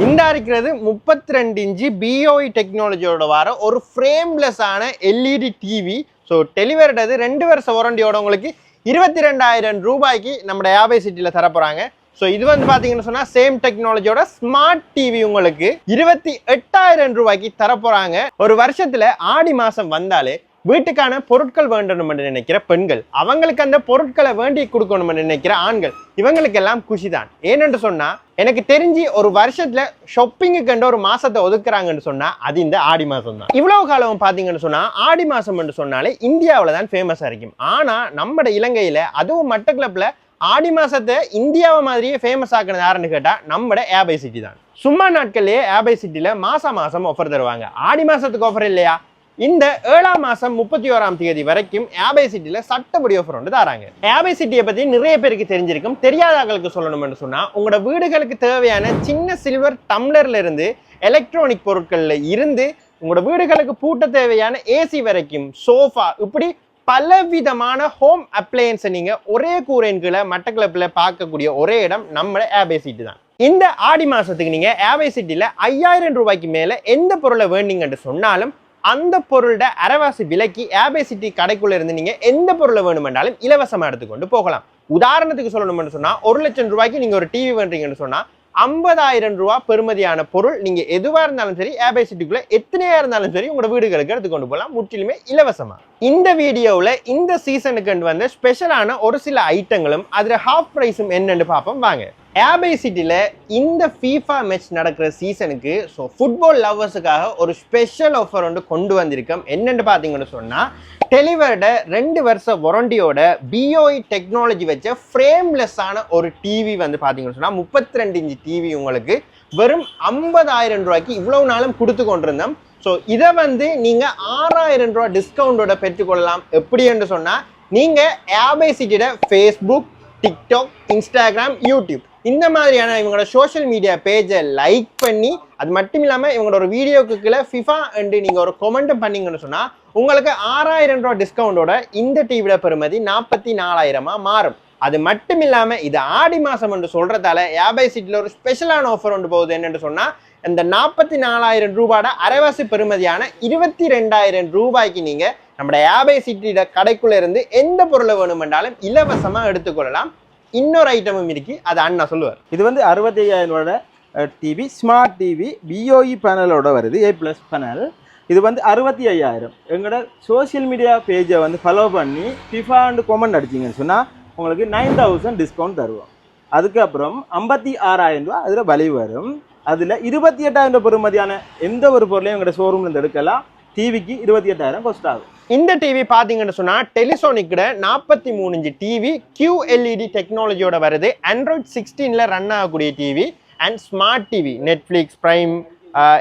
இந்த இருக்கிறது 32 inch BOE டெக்னாலஜியோட வர ஒரு ஃப்ரேம்லெஸ் ஆன LED டிவி. ஸோ டெலிவரிட்டது 2 வருஷ வாரண்டியோட உங்களுக்கு 22,000 ரூபாய்க்கு நம்ம யாபை சிட்டியில் தரப்போறாங்க. ஸோ இது வந்து பார்த்தீங்கன்னு சொன்னால் சேம் டெக்னாலஜியோட ஸ்மார்ட் டிவி உங்களுக்கு 28,000 ரூபாய்க்கு தரப்போறாங்க. ஒரு வருஷத்துல ஆடி மாசம் வந்தாலே வீட்டுக்கான பொருட்கள் வேண்டணும்னு நினைக்கிற பெண்கள், அவங்களுக்கு அந்த பொருட்களை வேண்டி கொடுக்கணும்னு நினைக்கிற ஆண்கள், இவங்களுக்கெல்லாம் குஷி தான். ஏனென்று சொன்னா எனக்கு தெரிஞ்சு ஒரு வருஷத்துல ஷாப்பிங்கு கண்டு ஒரு மாசத்தை ஒதுக்குறாங்கன்னு சொன்னா அது இந்த ஆடி மாசம் தான். இவ்வளவு காலம் பாத்தீங்கன்னு சொன்னா ஆடி மாசம் என்று சொன்னாலே இந்தியாவில தான் ஃபேமஸா இருக்கும். ஆனா நம்ம இலங்கையில அதுவும் மட்டக்களப்புல ஆடி மாசத்தை இந்தியாவை மாதிரியே ஃபேமஸ் ஆக்குனது யாருன்னு கேட்டா நம்ம யாபை சிட்டி தான். சும்மா நாட்கள்லயே யாபை சிட்டில மாசம் ஆஃபர் தருவாங்க. ஆடி மாசத்துக்கு ஆஃபர் இல்லையா? இந்த 7ஆம் மாசம் 31ஆம் தேதி வரைக்கும் யாபை சிட்டில சட்டப்படி ஆஃபர் ஒன்று தராங்க. யாபை சிட்டியை பத்தி நிறைய பேருக்கு தெரிஞ்சிருக்கும். தெரியாதவங்களுக்கு சொல்லணும்னு சொன்னா உங்களோட வீடுகளுக்கு தேவையான சின்ன சில்வர் டம்ளர்ல இருந்து எலக்ட்ரானிக் பொருட்கள்ல இருந்து உங்களோட வீடுகளுக்கு பூட்ட தேவையான ஏசி வரைக்கும் சோஃபா, இப்படி பலவிதமான ஹோம் அப்ளையன்ஸை நீங்க ஒரே கூரையின் கீழே மட்டக்களப்புல பார்க்கக்கூடிய ஒரே இடம் நம்ம யாபை சிட்டி தான். இந்த ஆடி மாசத்துக்கு நீங்க யாபை சிட்டில 5,000 ரூபாய்க்கு மேல எந்த பொருளை வேண்டீங்கன்னு சொன்னாலும் அந்த பொருளோட அரைவாசி விலைக்கு யாபை சிட்டி கடைக்குள்ள இருந்து நீங்க எந்த பொருளை வேணுமென்றாலும் இலவசமா எடுத்துக்கொண்டு போகலாம். உதாரணத்துக்கு சொல்லணும்னு சொன்னா 1,00,000 ரூபாய்க்கு நீங்க ஒரு டிவி வேண்டீங்கன்னு சொன்னா 50,000 ரூபாய் பெறுமதியான பொருள் நீங்க எதுவா இருந்தாலும் சரி யாபை சிட்டிக்குள்ள எத்தனையா இருந்தாலும் சரி உங்களோட வீடுகளுக்கு எடுத்துக்கொண்டு போகலாம், முற்றிலுமே இலவசமா. இந்த வீடியோவில் இந்த சீசனுக்கு வந்து ஸ்பெஷலான ஒரு சில ஐட்டங்களும் அதுல ஹாஃப் பிரைஸும் என்னன்னு பார்ப்போம் வாங்க. யாபை சிட்டியில் இந்த FIFA மேட்ச் நடக்கிற சீசனுக்கு ஸோ ஃபுட்பால் லவ்வர்ஸுக்காக ஒரு ஸ்பெஷல் ஆஃபர் ஒன்று கொண்டு வந்திருக்கோம். என்னென்னு பார்த்தீங்கன்னு சொன்னால் டெலிவர்ட 2 வருஷ வாரண்டியோட BOE டெக்னாலஜி வச்ச ஃப்ரேம்லெஸ்ஸான ஒரு டிவி வந்து பார்த்தீங்கன்னு சொன்னால் 32 இன்ச்சு டிவி உங்களுக்கு வெறும் 50,000 ரூபாய்க்கு இவ்வளவு நாளும் கொடுத்து கொண்டிருந்தோம். ஸோ இதை வந்து நீங்கள் 6,000 ரூபா டிஸ்கவுண்டோட பெற்றுக்கொள்ளலாம். எப்படி என்று சொன்னால் நீங்கள் யாபை சிட்டியோட ஃபேஸ்புக், டிக்டாக், இன்ஸ்டாகிராம், யூடியூப் இந்த மாதிரியான இவங்களோட சோஷியல் மீடியா பேஜை லைக் பண்ணி, அது மட்டும் இல்லாமல் இவங்களோட ஒரு வீடியோக்கு கீழே FIFA என்று நீங்கள் ஒரு கமெண்ட் பண்ணீங்கன்னு சொன்னால் உங்களுக்கு 6,000 ரூபா டிஸ்கவுண்டோட இந்த டிவியோட பெறுமதி 44,000 மாறும். அது மட்டும் இல்லாமல் இது ஆடி மாதம் என்று சொல்கிறதால யாபை சிட்டியில் ஒரு ஸ்பெஷலான ஆஃபர் ஒன்று போகுது. என்னென்னு சொன்னால் இந்த 44,000 ரூபாயோட அரைவாசி பெறுமதியான 22,000 ரூபாய்க்கு நீங்கள் நம்ம யாபை சிட்டியோட கடைக்குள்ள இருந்து எந்த பொருளை வேணுமென்றாலும் இலவசமாக எடுத்துக்கொள்ளலாம். இன்னொரு ஐட்டமும் இருக்கு, அது அண்ணா சொல்லுவார். இது வந்து 65,000 ரூபாயோட டிவி, ஸ்மார்ட் டிவி, BOE பேனலோட வருது, A+ பேனல். இது வந்து 65,000. எங்களோட சோசியல் மீடியா பேஜை வந்து ஃபாலோ பண்ணி FIFA கமெண்ட் அடிச்சிங்கன்னு சொன்னால் உங்களுக்கு 9,000 டிஸ்கவுண்ட் தருவோம். அதுக்கப்புறம் 56,000 ரூபா அதில் வலி வரும். அதில் 28,000 பெறுமதியான எந்த ஒரு பொருளையும் எங்களோட ஷோரூம்லேருந்து எடுக்கலாம். டிவிக்கு 28,000 காஸ்ட் ஆகும். இந்த டிவி பார்த்தீங்கன்னு சொன்னால் டெலிசோனிக்கோட 43 இன்ச்சு டிவி QLED டெக்னாலஜியோட வருது. Android 16ல ரன் ஆகக்கூடிய TV and smart TV, Netflix, prime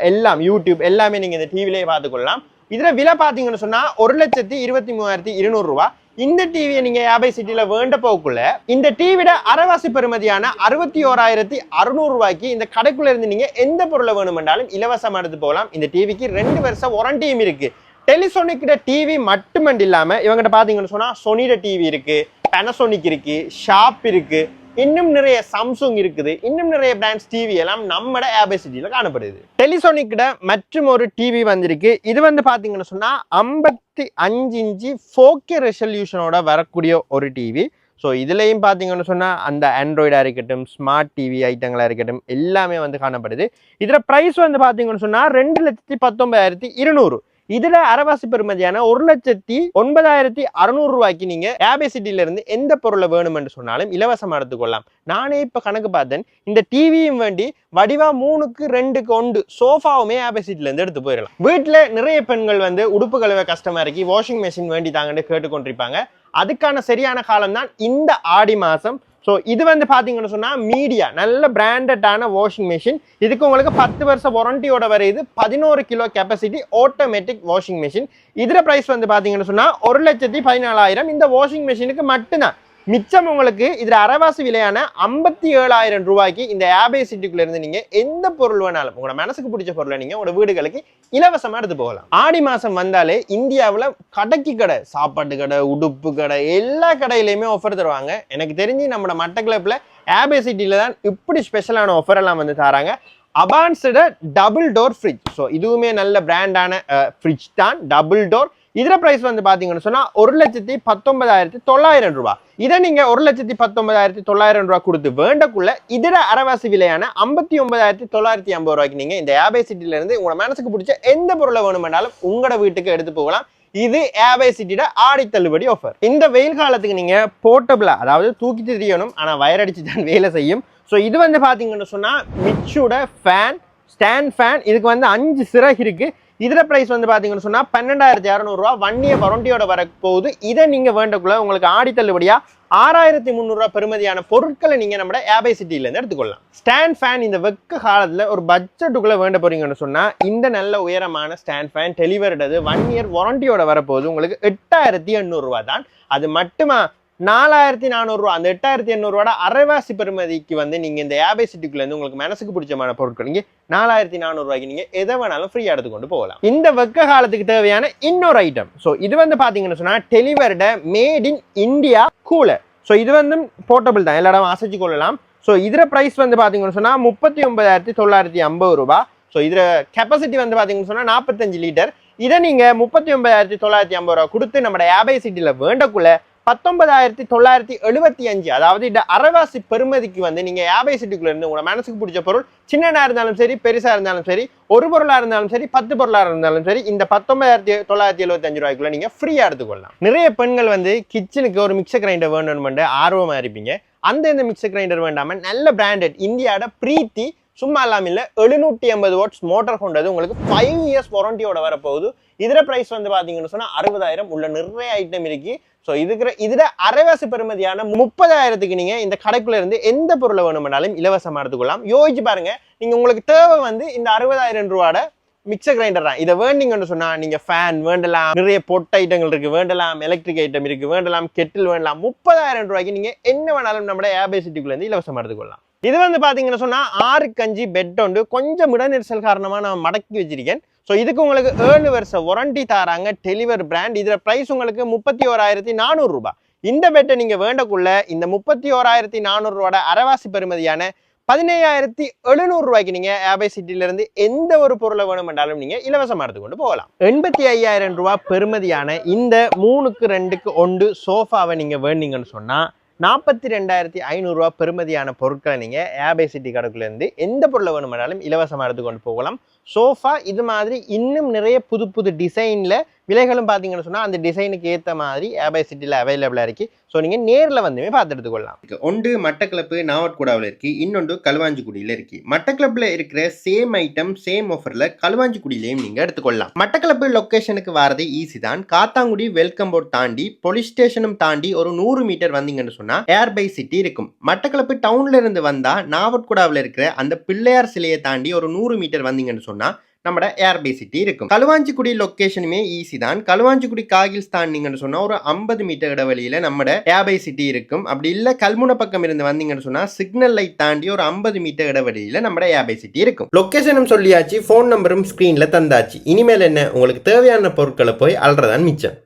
எல்லாம், யூடியூப் எல்லாமே நீங்கள் இந்த டிவிலேயே பார்த்துக்கொள்ளலாம். இதில் விலை பார்த்தீங்கன்னு சொன்னால் 1,23,200 ரூபா. இந்த டிவியை நீங்கள் யாபை சிட்டியில் வேண்ட போக்குள்ள இந்த டிவியோட அரைவாசி பெறுமதியான 61,600 ரூபாய்க்கு இந்த கடைக்குள்ள இருந்து நீங்கள் எந்த பொருளை வேணுமென்றாலும் இலவசமாக எடுத்து போகலாம். இந்த டிவிக்கு 2 வருஷ வாரண்டியும் இருக்கு. டெலிசோனிக்கோட டிவி மட்டுமண்டு இல்லாமல் இவங்ககிட்ட பார்த்தீங்கன்னு சொன்னால் சொனியோட டிவி இருக்கு, பேனசோனிக் இருக்கு, ஷாப் இருக்கு, இன்னும் நிறைய சாம்சங் இருக்குது, இன்னும் நிறைய பிராண்ட்ஸ் டிவி எல்லாம் நம்ம யாபை சிட்டியில் காணப்படுது. டெலிசோனிக்கோட மற்றும் ஒரு டிவி வந்திருக்கு. இது வந்து பார்த்தீங்கன்னு சொன்னால் 55 இன்ச்சு 4K ரெசல்யூஷனோட வரக்கூடிய ஒரு டிவி. ஸோ இதுலேயும் பார்த்தீங்கன்னு சொன்னால் அந்த ஆண்ட்ராய்டாக இருக்கட்டும், ஸ்மார்ட் டிவி ஐட்டங்களாக இருக்கட்டும் எல்லாமே வந்து காணப்படுது. இதில் ப்ரைஸ் வந்து பார்த்தீங்கன்னு சொன்னால் 2,19,200. இதுல அரைவாசி பெறுமதியான 1,09,600 ரூபாய்க்கு நீங்க யாபை சிட்டில இருந்து எந்த பொருளை வேணும்னு சொன்னாலும் இலவசமா எடுத்துக்கொள்ளலாம். நானே இப்ப கணக்கு பார்த்தேன், இந்த டிவியும் வேண்டி வடிவா 3க்கு 2க்கு 1 சோஃபாவுமே யாபை சிட்டில இருந்து எடுத்து போயிடலாம். வீட்டுல நிறைய பெண்கள் வந்து உடுப்பு கழுவ கஷ்டமா இருக்கு, வாஷிங் மெஷின் வேண்டி தாங்கன்னு கேட்டுக்கொண்டிருப்பாங்க. அதுக்கான சரியான காலம் தான் இந்த ஆடி மாசம். ஸோ இது வந்து பார்த்தீங்கன்னு சொன்னால் மீடியா நல்ல பிராண்டடான வாஷிங் மிஷின். இதுக்கு உங்களுக்கு 10 வருஷ வாரண்டியோட வருது. 11 kilo capacity automatic washing machine. இதில் ப்ரைஸ் வந்து பார்த்தீங்கன்னு சொன்னால் 1,14,000 இந்த வாஷிங் மிஷினுக்கு மட்டும்தான். மிச்சம் உங்களுக்கு இதுல அரைவாசி விலையான 57,000 ரூபாய்க்கு இந்த யாபை சிட்டிக்குள்ள இருந்து நீங்க எந்த பொருள் வேணாலும் உங்களோட மனசுக்கு பிடிச்ச பொருளை நீங்க உங்களோட வீடுகளுக்கு இலவசமா எடுத்து போகலாம். ஆடி மாசம் வந்தாலே இந்தியாவில் கடைக்கு கடை, சாப்பாட்டு கடை, உடுப்பு கடை, எல்லா கடையிலையுமே ஆஃபர் தருவாங்க. எனக்கு தெரிஞ்சு நம்ம மட்டக்களப்புல யாபை சிட்டியில தான் இப்படி ஸ்பெஷலான ஆஃபர் எல்லாம் வந்து தராங்க. அபான்ஸ்ட டபுள் டோர் ஃப்ரிட்ஜ். ஸோ இதுவுமே நல்ல பிராண்டான ஃப்ரிட்ஜ் தான், டபுள் டோர். இதர பிரைஸ் வந்து பாத்தீங்கன்னு சொன்னா 1,19,900 ரூபாய். இதை நீங்க 1,19,900 ரூபாய் கொடுத்து வேண்டக்குள்ள இதர அரைவாசி விலையான 59,950 ரூபாய்க்கு நீங்க இந்த ஏபை சிட்டில இருந்து உங்களோட மனசுக்கு பிடிச்ச எந்த பொருளை வேணுமென்றாலும் உங்களோட வீட்டுக்கு எடுத்து போகலாம். இது ஏபை சிட்டியோட ஆடி தள்ளுபடி ஆஃபர். இந்த வெயில் காலத்துக்கு நீங்க போர்ட்டபிளா, அதாவது தூக்கி தெரியணும் ஆனா வயர் அடிச்சு தான் வேலை செய்யும். ஸோ இது வந்து பாத்தீங்கன்னு சொன்னா மிச்சோட ஃபேன், ஸ்டாண்ட் ஃபேன். இதுக்கு வந்து 5 சிறகு இருக்கு. இதர பிரைஸ் வந்து பாத்தீங்கன்னு சொன்னா 12,600 ரூபாய் 1 இயர் வாரண்டியோட வர போகுது. இதை நீங்க வேண்டக்குள்ள உங்களுக்கு ஆடி தள்ளுபடியா 6,300 ரூபாய் பெறுமதியான பொருட்களை நீங்க நம்ம ஏபை சிட்டில இருந்து எடுத்துக்கொள்ளலாம். ஸ்டாண்ட் ஃபேன் இந்த வெக்க காலத்துல ஒரு பட்ஜெட்டுக்குள்ள வேண்ட போறீங்கன்னு சொன்னா இந்த நல்ல உயரமான ஸ்டாண்ட் ஃபேன் டெலிவர்டது 1 இயர் வாரண்டியோட வரப்போகுது. உங்களுக்கு 8,800 ரூபாய் தான். அது மட்டுமா 4,400 ரூபாய், அந்த 8,800 ரூபாய் அரைவாசி பெறுமதிக்கு வந்து நீங்க இந்த ஏபை சிட்டிக்குள்ள இருந்து உங்களுக்கு மனசுக்கு பிடிச்சமான பொருட்கள் நீங்க 4,400 ரூபாய்க்கு நீங்க எதை வேணாலும் ஃப்ரீயா எடுத்துக்கொண்டு போகலாம். இந்த வெக்க காலத்துக்கு தேவையான இன்னொரு ஐட்டம். ஸோ இது வந்து பாத்தீங்கன்னு சொன்னா delivered made in India cooler. So இது வந்து போர்ட்டபிள் தான், எல்லா இடமும் அசைச்சு கொள்ளலாம். ஸோ இதர பிரைஸ் வந்து பாத்தீங்கன்னு சொன்னா 39,950 ரூபாய். ஸோ இதுல கெப்பாசிட்டி வந்து பாத்தீங்கன்னு சொன்னா 45 லிட்டர். இதை நீங்க 39,950 ரூபாய் கொடுத்து நம்ம ஏபை சிட்டில வேண்டக்குள்ள 19,975, அதாவது இந்த அரைவாசி பெறுமதிக்கு வந்து நீங்க ஏபை சிட்டிக்குள்ள இருந்து உங்களோட மனசுக்கு பிடிச்ச பொருள் சின்னனா இருந்தாலும் சரி, பெருசா இருந்தாலும் சரி, ஒரு பொருளா இருந்தாலும் சரி, 10 பொருளா இருந்தாலும் சரி, இந்த 19,975 ரூபாய்க்குள்ள நீங்க ஃப்ரீயா எடுத்துக்கொள்ளலாம். நிறைய பெண்கள் வந்து கிச்சனுக்கு ஒரு மிக்சர் கிரைண்டர் வேணும்னு ஆர்வமா இருப்பீங்க. இந்த மிக்சர் கிரைண்டர் வேண்டாம நல்ல பிராண்டட் இந்தியாவோட பிரீத்தி சும்மா இல்லாம இல்ல 750 வாட்ஸ் மோட்டார் கொண்டது உங்களுக்கு 5 இயர்ஸ் வாரண்டியோட வரப்போகுது. இதர பிரைஸ் வந்து பாத்தீங்கன்னு சொன்னா 60,000 உள்ள நிறைய ஐட்டம் இருக்கு. ஸோ இதுல அரைவாசி பெறுமதியான 30,000க்கு நீங்க இந்த கடைக்குள்ள இருந்து எந்த பொருளை வேணும்னாலும் இலவசமா எடுத்துக்கொள்ளலாம். யோசிச்சு பாருங்க, நீங்க உங்களுக்கு தேவை வந்து இந்த 60,000 ரூபாயோட மிக்சர் கிரைண்டர் தான். இதை வேண்டிங்கன்னு சொன்னா நீங்க ஃபேன் வேண்டலாம், நிறைய பொட் ஐட்டங்கள் இருக்கு வேண்டலாம், எலக்ட்ரிக் ஐட்டம் இருக்கு வேண்டலாம், கெட்டில் வேண்டலாம். 30,000 ரூபாய்க்கு நீங்க என்ன வேணாலும் நம்ம ஏபை சிட்டிக்குள்ள இருந்து இலவசமா எடுத்துக்கொள்ளலாம். இது வந்து பாத்தீங்கன்னு சொன்னா 6 பெட் உண்டு. கொஞ்சம் இடநெரிசல் காரணமா நான் மடக்கி வச்சிருக்கேன். ஸோ இதுக்கு உங்களுக்கு 7 வருஷ வாரண்டி தாராங்க, டெலிவர் பிராண்ட். இதுல பிரைஸ் உங்களுக்கு 31,400 ரூபாய். இந்த பெட்டை நீங்க வேண்டக்குள்ள இந்த 31,400 ரூபாய் அரைவாசி பெறுமதியான 15,700 ரூபாய்க்கு நீங்க ஏபை சிட்டில இருந்து எந்த ஒரு பொருளை வேணுமென்றாலும் நீங்க இலவசமா எடுத்துக்கொண்டு போகலாம். 85,000 ரூபாய் பெறுமதியான இந்த 3-2-1 சோஃபாவை நீங்க வேண்டீங்கன்னு சொன்னா 42,500 ரூபாய் பெறுமதியான பொருட்களை நீங்க ஏபை சிட்டி கடைக்குள்ள இருந்து எந்த பொருளை வேணுமென்றாலும் இலவசமா எடுத்துக்கொண்டு போகலாம். சோஃபா இது மாதிரி இன்னும் நிறைய புது புது டிசைன்ல விலைகளும் பாத்தீங்கன்னு சொன்னா அந்த டிசைனுக்கு ஏத்த மாதிரி ஏபை சிட்டில அவைலபிளா இருக்கு. ஸோ நீங்க நேர்ல வந்துமே பார்த்து எடுத்துக்கொள்ளலாம். ஒன்று மட்டக்களப்பு நாவட்குடாவில் இருக்கு, இன்னொன்று களுவாஞ்சிக்குடியில இருக்கு. மட்டக்களப்புல இருக்கிற சேம் ஐட்டம் சேம் ஆஃபர்ல களுவாஞ்சிக்குடியிலையும் நீங்க எடுத்துக்கொள்ளலாம். மட்டக்களப்பு லொகேஷனுக்கு வரது ஈஸி தான். காத்தாங்குடி வெல்கம் போர்ட் தாண்டி போலீஸ் ஸ்டேஷனும் தாண்டி ஒரு 100 மீட்டர் வந்தீங்கன்னு சொன்னா ஏர்பை சிட்டி இருக்கும். மட்டக்களப்பு டவுன்ல இருந்து வந்தா நாவட்குடாவில் இருக்கிற அந்த பிள்ளையார் சிலையை தாண்டி ஒரு 100 மீட்டர் வந்தீங்கன்னு சொன்னா நம்ம ஏர்பை சிட்டி இருக்கும். களுவாஞ்சிக்குடி லொகேஷனுமே ஈஸி தான். களுவாஞ்சிக்குடி காகில்ஸ் தாண்டிங்கன்னு சொன்னா ஒரு 50 மீட்டர் இடைவெளியில நம்ம ஏர்பை சிட்டி இருக்கும். அப்படி இல்ல கல்முனை பக்கம் இருந்து வந்தீங்கன்னு சொன்னா சிக்னல் லைட் தாண்டி ஒரு 50 மீட்டர் இடைவெளியில நம்ம ஏர்பை சிட்டி இருக்கும். லொகேஷனும் சொல்லியாச்சு, போன் நம்பரும் ஸ்கிரீன்ல தந்தாச்சு. இனிமேல் என்ன, உங்களுக்கு தேவையான பொருட்களை போய் அல்றதான் மிச்சம்.